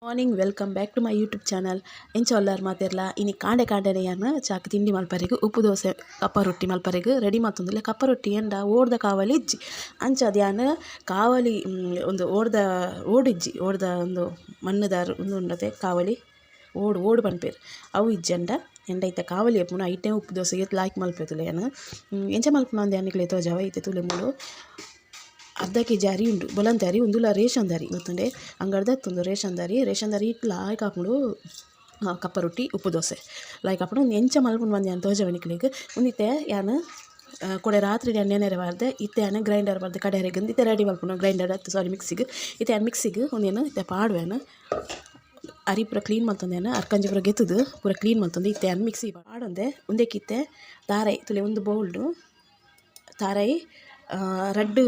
Morning welcome back to my YouTube channel. ಎಂಚೊಲ್ಲಾರು ಮಾತಿರಲ್ಲ ಇನ್ನು ಕಾಂಡೆನೆಯನ್ನು ಚಾಕ್ ತಿಂಡಿ ಮಲ್ಪರೆಗ್ ಉಪ್ಪು ದೋಸೆ ಕಪ್ಪ ರೊಟ್ಟಿ ಮಲ್ಪರೆಗ್ ರೆಡಿ ಮಾಡ್ತಂದಿಲ್ಲ. ಕಪ್ಪ ರೊಟ್ಟಿ ಎಂಡ ಓಡ್ದ ಕಾವಲಿ ಇಜ್ಜಿ ಅಂಚ ಯಾನು ಕಾವಲಿ ಒಂದು ಓಡಿಜ್ಜಿ ಓಡ್ದ ಒಂದು ಮಣ್ಣದಾರು ಒಂದು ಉಂಡತೆ ಕಾವಲಿ ಓಡು ಪನ್ಪೇರು ಅವು ಇಜ್ಜಂಡ ಎಂಡ ಐತೆ ಕಾವಲಿ ಎಪ್ಪುನ ಐಟೆ ಉಪ್ಪು ದೋಸೆಗೆ ಲಾಯ್ಕ್ ಮಲ್ಪೇತುಲೆ ಏನು ಎಂಚ ಮಲ್ಪುನ ಅಂದೆ ಅನ್ನಿಕ್ಲೆ ತೋಜಾವ ಐತೆ ತುಲೆ ಮೂಲು ಅರ್ಧ ಕೆ ಜಿ ಅರಿ ಉಂಡು ಬೊಲಂತೆ ಅರಿ ಒಂದುಲ ರೇಷನ್ ದಾರಿ ಗೊತ್ತುಂಡೆ ಅಂಗಡ್ದತ್ತೊಂದು ರೇಷನ್ ದಾರಿ ಇಟ್ಟು ಲಾಯ್ಕ್ ಹಾಕೊಂಡು ಕಪ್ಪ ರೊಟ್ಟಿ ಉಪ್ಪು ದೋಸೆ ಲಾಯ್ಕ್ ಹಾಕೊಂಡು ಒಂದು ಎಂಚ ಮಲ್ಪುಂಡು ಬಂದೆ ಅಂತ ತೋಜವನಿಕ್ಲಿಗೆ ಒಂದಿತ್ತೆ ಯಾನು ಕೊಡೆ ರಾತ್ರಿ ಎಣ್ಣೆನೆರೆ ಬಾರ್ದೆ ಇತ್ತೆ ಯಾನು ಗ್ರೈಂಡರ್ ಬಾರ್ದೆ ಕಡೆಯರೆಗಂದು ಇತ್ತೆ ರೆಡಿ ಮಲ್ಪುನ ಗ್ರೈಂಡರ್ ಮಿಕ್ಸಿಗೆ ಇತ್ತೆ ಯಾನು ಮಿಕ್ಸಿಗೆ ಒಂದೇನು ಇತ್ತೆ ಪಾಡುವೇನು ಅರಿ ಪೂರ ಕ್ಲೀನ್ ಮಾಡ್ತಂದೇನು ಅರ್ಕಂಜಿ ಪೂರ ಗೆತ್ತದು ಪೂರ ಕ್ಲೀನ್ ಮಾಡ್ತಂದು ಇತ್ತೆ ಯಾನು ಮಿಕ್ಸಿ ಪಾಡೊಂದೆ ಒಂದೇಕಿತ್ತೆ ತಾರಾಯಿ ತುಲೆ ಒಂದು ಬೌಲ್ಡು ತಾರಾಯಿ ರಡ್ಡು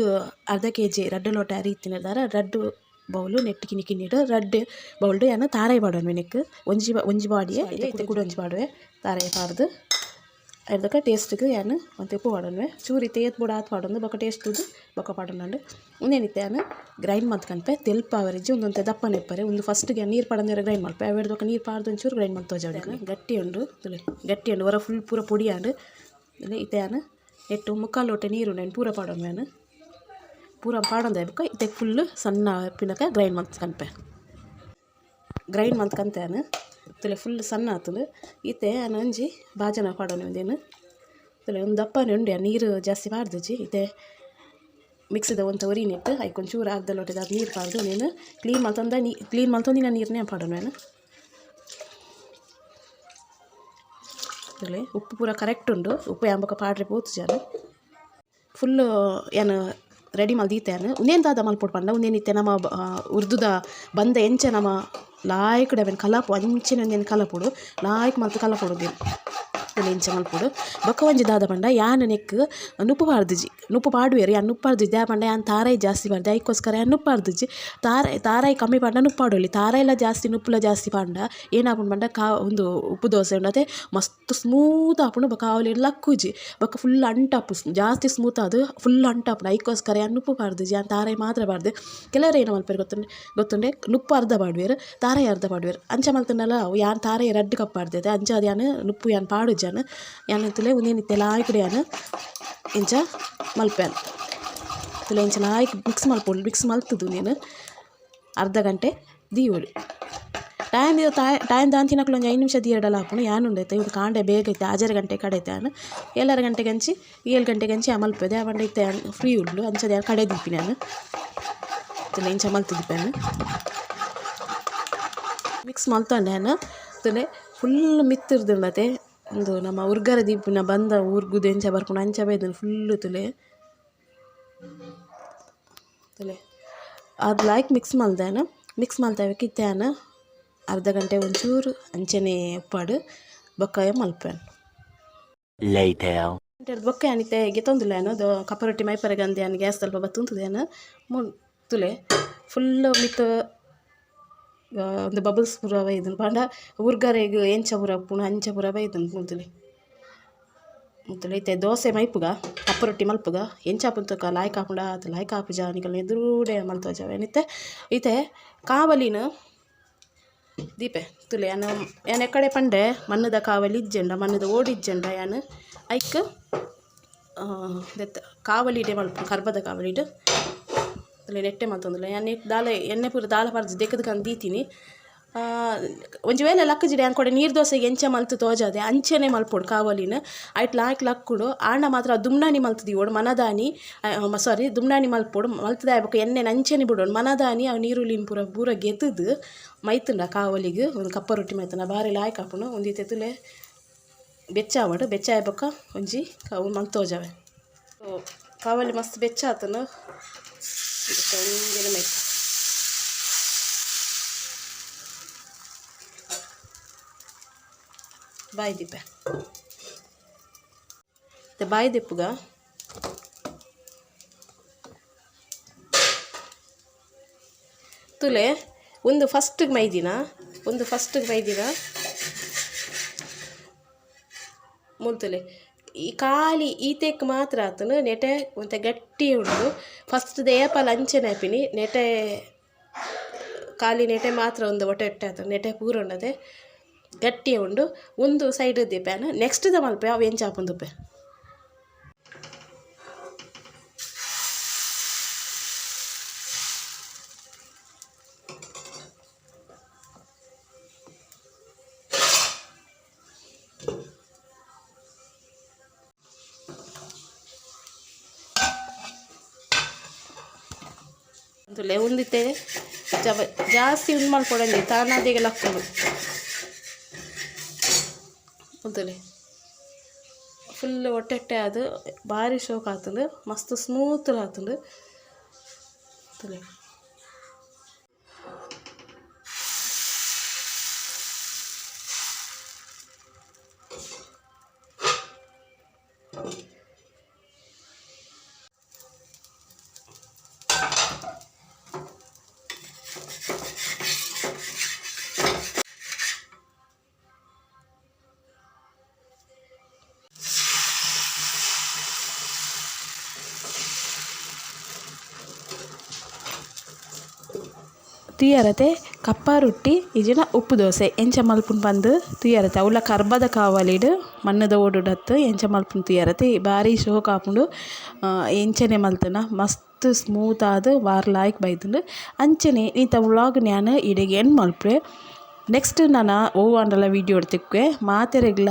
ಅರ್ಧ ಕೆ ಜಿ ರಡ್ಡು ಲೋಟ ಅರಿ ಇತ್ತಿನದಾರ ರಡ್ಡು ಬೌಲು ನೆಟ್ಟು ಕಿನ್ನಿಡು ರಡ್ಡು ಬೌಲ್ಡು ಯಾನು ತಾರಾಯಿ ಪಾಡೋನು ಮೆನಕ್ಕೆ ಒಂಜಿ ಬಾಡಿಯೇ ಇತ್ತೆ ಕೂಡ ಒಂಜಿ ಪಾಡುವೆ ತಾರಾಯಿ ಪಾಡ್ದು ಅದಕ್ಕೆ ಟೇಸ್ಟ್ಗೆ ಯಾನು ಒಂದು ಉಪ್ಪು ಪಾಡೋನ್ವೆ ಚೂರಿ ತೇತ್ ಬುಡ ಆತು ಪಾಡೊಂದು ಬೊಕ್ಕ ಟೇಸ್ಟ್ದು ಬೊಕ್ಕ ಪಾಡೋಣಂಡು ಒಂದೇನಿತ್ತೆ ಯಾನು ಗ್ರೈಂಡ್ ಮಾಡ್ಕಂಪೆ ತೆಲ್ಪ ಅವರಿಜ್ಜಿ ಒಂದೊಂದು ದಪ್ಪ ನೆಪ್ಪರೆ ಒಂದು ಫಸ್ಟ್ಗೆ ನೀರು ಪಾಡಂದ್ರೆ ಗ್ರೈಂಡ್ ಮಾಡ್ಪೆ ಅವೆಡ್ದೊಕ್ಕ ನೀರು ಪಾಡ್ದು ಒಂಚೂರು ಗ್ರೈಂಡ್ ಮಾಡ್ತೋಜಾವಡೆ ಗಟ್ಟಿ ಉಂಡು ಗಟ್ಟಿ ಉಂಡು ಹೊರ ಫುಲ್ ಪೂರ ಪುಡಿಯಾಂಡು ಇತ್ತೆ ಯಾನು ಎಟ್ಟು ಮುಕ್ಕಾಲು ಲೋಟ ನೀರು ನಾನು ಪೂರ ಪಾಡೋನು ನಾನು ಪೂರ ಪಾಡೊಂದು ಬುಕ್ಕ ಇತ್ತೆ ಫುಲ್ಲು ಸಣ್ಣ ಪಿನಕ ಗ್ರೈಂಡ್ ಮಾಡ್ಕಂತೇನು ತುಲೆ ಫುಲ್ ಸಣ್ಣ ಆತಂದು ಇತ್ತೆ ನಾನು ಒಂಜಿ ಬಾಜನ ಪಾಡೋನು ಒಂದೇನು ತುಲೆ ಒಂದು ದಪ್ಪನೇ ಉಂಡೆ ನೀರು ಜಾಸ್ತಿ ಪಾಡ್ದಜ್ಜಿ ಇತ್ತೆ ಮಿಕ್ಸಿದ ಒಂದು ಒರಿನಿಟ್ಟು ಐಕೊಂದು ಚೂರು ಅರ್ಧ ಲೋಟದ ನೀರು ಪಾಡ್ದು ನೀನು ಕ್ಲೀನ್ ಮಾಡ್ತಂದು ನಾನು ನೀರನ್ನೇ ಪಾಡೋನು ನಾನು ಉಪ್ಪು ಪೂರ ಕರೆಕ್ಟ್ ಉಂಡು ಉಪ್ಪು ಯಾಂಬಕ ಪಾಡ್ರೆ ಪೋತು ಜಾನು ಫುಲ್ಲು ಏನು ರೆಡಿ ಮಲ್ದೀತೇನು ಉಂದೇನು ದಾದ ಮಲ್ಪೊಡು ಪಂಡ ಉಂದೇನಿತ್ತೆ ನಮ್ಮ ಉರ್ದುದ ಬಂದ ಎಂಚ ನಮ್ಮ ಲಾಯ್ಕುಡೆ ಅವೇನು ಕಲಪು ಅಂಚಿನ ಒಂದೇನು ಕಲಪುಡು ಲಾಯ್ಕ್ ಮಲ್ತು ಕಲಪೊಡು ಎಂಚ ಮಲ್ಪೊಡು ಬೊಕ್ಕ ಒಂಜಿ ದಾದ ಪಂಡ ಯಾನು ನೆಕ್ ನುಪ್ಪು ಪಾಡ್ದಿಜ್ಜಿ ನುಪ್ಪು ಪಾಡುವೇರು ಯಾನು ನುಪ್ಪು ಪಾಡ್ದಿಜ್ಜಿ ಆ ಪಂಡ ಯಾನು ತಾರಾಯಿ ಜಾಸ್ತಿ ಪಾಡ್ದೆ ಅದಕ್ಕೋಸ್ಕರ ಯಾನು ನುಪ್ಪು ಪಾಡ್ದಿಜ್ಜಿ ತಾರಾಯಿ ಕಮ್ಮಿ ಪಂಡ ನುಪ್ಪು ಪಾಡೋಲಿ ತಾರಾಯಿಲ ಜಾಸ್ತಿ ನುಪ್ಪುಲ ಜಾಸ್ತಿ ಪಂಡ ಏನಾಪುಂಡು ಪಂಡ ಒಂದು ಉಪ್ಪು ದೋಸೆ ಉಂಡತೆ ಮಸ್ತ್ ಸ್ಮೂತ್ ಆಪುಂಡು ಬೊಕ್ಕ ಅವಲಿ ಲಕ್ಕುಜಿ ಬೊಕ್ಕ ಫುಲ್ ಅಂಟಾಪು ಜಾಸ್ತಿ ಸ್ಮೂತ್ ಅದು ಫುಲ್ ಅಂಟಾಪುಂಡು ಅದಕ್ಕೋಸ್ಕರ ಯಾನು ನುಪ್ಪು ಪಾಡ್ದಿಜ್ಜಿ ಯಾನು ತಾರಾಯಿ ಮಾತ್ರ ಪಾಡ್ದೆ ಕೆಲವರು ಏನು ಮಲ್ಪೇರು ಗೊತ್ತುಂಡೆ ನುಪ್ಪು ಅರ್ಧ ಪಾಡುವೇರು ತಾರಾಯಿ ಅರ್ಧ ಪಾಡುವೇರು ಅಂಚ ಮಲ್ತನಲ್ಲ ಯಾನು ತಾರಾಯಿ ರಡ್ಡು ಕಪ್ ಪಾಡ್ದೈತೆ ಅಂಚ ಅದು ಯಾನು ನುಪ್ಪು ಯಾನು ಪಾಡುಜಾನು ಯಾನಂತಲೇ ಒಂದೇನಿತ್ತೆ ಲಾಯ್ಕುಡೆ ಯಾನು ಇಂಚ ಮಲ್ಪೇನು ತುಲೆ ಇಂಚ ಲಾಯ್ಕ್ ಮಿಕ್ಸ್ ಮಲ್ತದು ನೀನು ಅರ್ಧ ಗಂಟೆ ದೀವೊಡು ಟೈಮ್ ದಾಂತಿನಕ್ಲು ಒಂದು 5 ನಿಮಿಷ ದೀಯಡಲ್ಲ ಹಾಪುನು ಯಾನು ಉಂಡೈತೆ ಇವ್ರು ಕಾಂಡೆ ಬೇಗ ಐತೆ 6 ಗಂಟೆ ಕಡೆತೆ ನಾನು 7 ಗಂಟೆಗೆ ಹಂಚಿ 7 ಗಂಟೆಗೆ ಹಂಚಿ ಮಲ್ಪದೆ ಆ ಬಂಡ ಇತ್ತೆ ಫ್ರೀ ಉಳ್ಳು ಅಂಚದ ಯಾರು ಕಡೆ ದಿಪ್ಪಿ ನಾನು ತುಲೆ ಇಂಚ ಮಲ್ತಿದ್ದಿಪ್ಪೇನು ಮಿಕ್ಸ್ ಮಲ್ತಂಡೆ ನಾನು ತುಲೆ ಫುಲ್ ಮಿತ್ತಿರ್ದುಂಡತೆ ಒಂದು ನಮ್ಮ ಉರ್ಗರ ದೀಪಿನ ಬಂದ ಊರ್ಗುದು ಎಂಚ ಬರ್ಕೊಂಡು ಅಂಚ ಬೈದನು ಫುಲ್ಲು ತುಲೆ ಅದು ಲಾಯ್ಕ್ ಮಿಕ್ಸ್ ಮಲ್ತಾವಕ್ಕಿತ್ತೇನು ಅರ್ಧ ಗಂಟೆ ಒಂಚೂರು ಅಂಚನೆ ಉಪ್ಪಾಡು ಬೊಕ್ಕ ಮಲ್ಪೇನು ಬೊಕ್ಕ ಏನಿತ್ತೆ ಗೆತ್ತೊಂದಿಲ್ಲ ಏನು ಅದು ಕಪ್ಪ ರೊಟ್ಟಿ ಮೈಪರೆಗೆ ಅಂದೆ ಏನು ಗ್ಯಾಸ್ ಸ್ವಲ್ಪ ಬತ್ತುಂತದೇನು ತುಲೆ ಫುಲ್ಲು ಮಿತ್ತು ಒಂದು ಬಬಲ್ಸ್ ಪೂರ ಬೈದನು ಪಂಡ ಉರ್ಗರೆಗ್ ಎಂಚ ಪೂರ ಪುಣ ಅಂಚ ಪೂರ ಬೈದನು ಮುತ್ತಲೆ ಇತ್ತೆ ದೋಸೆ ಮೈಪುಗ ಕಪ್ಪ ರೊಟ್ಟಿ ಮಲ್ಪುಗ ಎಂಚ ಪುಂತಕ ಲಾಯ್ಕ್ ಹಾಪುಂಡ ಅದು ಲಾಯ್ಕ್ ಹಾಪು ಜಾನಿಕಲ್ ಎದುರುಡೆ ಮಲ್ತೋಜಾವ ಏನಿತ್ತೆ ಇತ್ತೆ ಕಾವಲಿನ ದೀಪೆ ತುಲೆ ಯಾನು ಎಕ್ಕಡೆ ಪಂಡೆ ಮಣ್ಣದ ಕಾವಲಿ ಇಜ್ಜೆಂಡ ಮಣ್ಣದ ಓಡಿಜ್ಜೆಂಡ ಯಾನು ಐಕ್ ಕಾವಲಿಡೆ ಮಲ್ಪು ಕರ್ಬದ ಕಾವಲಿಡು ತುಲೆ ನೆಟ್ಟೆ ಮಲ್ತೊಂದಿಲ್ಲ ಯಾನು ಎಣ್ಣೆ ಪೂರ ದಾಲ ಪರ್ದು ದೆಕ್ಕದಕ್ಕಂದು ದೀತೀನಿ ಒಂಜಿ ವೇಳೆ ಲಕ್ಕಜಿಡೆ ಅನ್ಕೊಡೆ ನೀರು ದೋಸೆಗೆ ಎಂಚ ಮಲ್ತು ತೋಜಾದೆ ಅಂಚೆನೆ ಮಲ್ಪೊಡು ಕಾವಲಿನ ಐಟ್ ಲಾಯ್ಕ್ ಲಕ್ಕುಡು ಆಂಡ ಮಾತ್ರ ದುಮ್ನಾನಿ ಮಲ್ತದಿವೋಡು ಮನದಾನಿ ದುಮ್ನಾನಿ ಮಲ್ಪೊಡು ಮಲ್ತದ ಆಯ್ಬೇಕು ಎಣ್ಣೆ ಅಂಚೆನೆ ಬಿಡೋಡು ಮನದಾನಿ ಅವು ನೀರುಳ್ಳಿನ ಪೂರ ಗೆದ್ದು ಮೈತುಂಡ ಕಾವಲಿಗೆ ಒಂದು ಕಪ್ಪ ರೊಟ್ಟಿ ಮೈತನ ಬಾರಿ ಲಾಯ್ಕ್ ಹಾಪುನು ಒಂದಿ ತೆತ್ತುಲೆ ಬೆಚ್ಚ ಆಯ್ಬೇಕ ಒಂಜಿ ಅವು ಮಲ್ತೋಜಾವೆ ಕಾವಲಿ ಮಸ್ತ್ ಬೆಚ್ಚ ಆತನು ಮೈತು ಬಾಯಿ ದೀಪೆ ಬಾಯಿ ದಿಪ್ಪುಗ ತುಲೆ ಒಂದು ಫಸ್ಟಿಗೆ ಮೈದಿನ ಮುಲ್ತುಲೆ ಈ ಖಾಲಿ ಈತೆಕ್ ಮಾತ್ರ ಆತನು ನೆಟೆ ಒಂತೆ ಗಟ್ಟಿ ಉಂಡು ಫಸ್ಟ್ ಏಪಲ್ ಅಂಚೆ ನೆಪಿನಿ ನೆಟೆ ಖಾಲಿ ನೆಟೆ ಮಾತ್ರ ಒಂದು ಒಟ್ಟೆ ಇಟ್ಟಾಯ್ತು ನೆಟೆ ಪೂರ ಉಂಡದೆ ಗಟ್ಟಿ ಉಂಡು ಒಂದು ಸೈಡ್ ದಿಪ್ಪೆನ ನೆಕ್ಸ್ಟ್ ದ ಮಲ್ಪೆ ಅವು ಎಂಚ ಹಾಪುಂದುಪ್ಪೆ ಅಂತಲೇ ಒಂದಿತ್ತೆ ಜಾಸ್ತಿ ಉಂಡು ಮಲ್ಕೊಡಂಗೆ ತಾನಾದಿಗೆ ಲಕ್ಕುಂಡು ಅಂತಲೇ ಫುಲ್ ಒಟ್ಟೆಟ್ಟೆ ಅದು ಭಾರಿ ಶೋಕ್ ಆತುಂಡು ಮಸ್ತ್ ಸ್ಮೂತ್ ಆತುಂಡು ಅಂತಲೇ ತುಯ್ಯರತೆ ಕಪ್ಪಾರೊಟ್ಟಿ ಇಜಿನ ಉಪ್ಪು ದೋಸೆ ಎಂಚ ಮಲ್ಪುನು ಬಂದು ತುಯ್ಯರತೆ ಅವಳ ಕರ್ಬದ ಕಾವಲಿಡು ಮಣ್ಣದ ಓಡುಡತ್ತು ಎಂಚ ಮಲ್ಪುನು ತುಯ್ಯರತೆ ಭಾರಿ ಶೋಕ್ ಆಪುಂಡು ಎಂಚನೆ ಮಲ್ತನ ಮಸ್ತ್ ಸ್ಮೂತ್ ಆದು ವಾರ್ಲಾಯ್ಕ್ ಬೈದುಂಡು ಅಂಚನೆ ಇಂಥ ವ್ಲಾಗ್ ನಾನು ಇಡೆಗೆ ಏನು ಮಲ್ಪೆ ನೆಕ್ಸ್ಟ್ ನಾನು ಅಂಡಲ ವೀಡಿಯೋ ತಿಕ್ವೆ ಮಾತೆರೆಗ್ಲ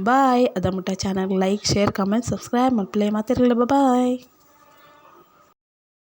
ಬಾಯ್ ಅದ ಮುಟ್ಟ channel like share comment subscribe ಮಲ್ಪಲೆ ಮಾತೆರೆಗ್ಲ ಬಾಯ್.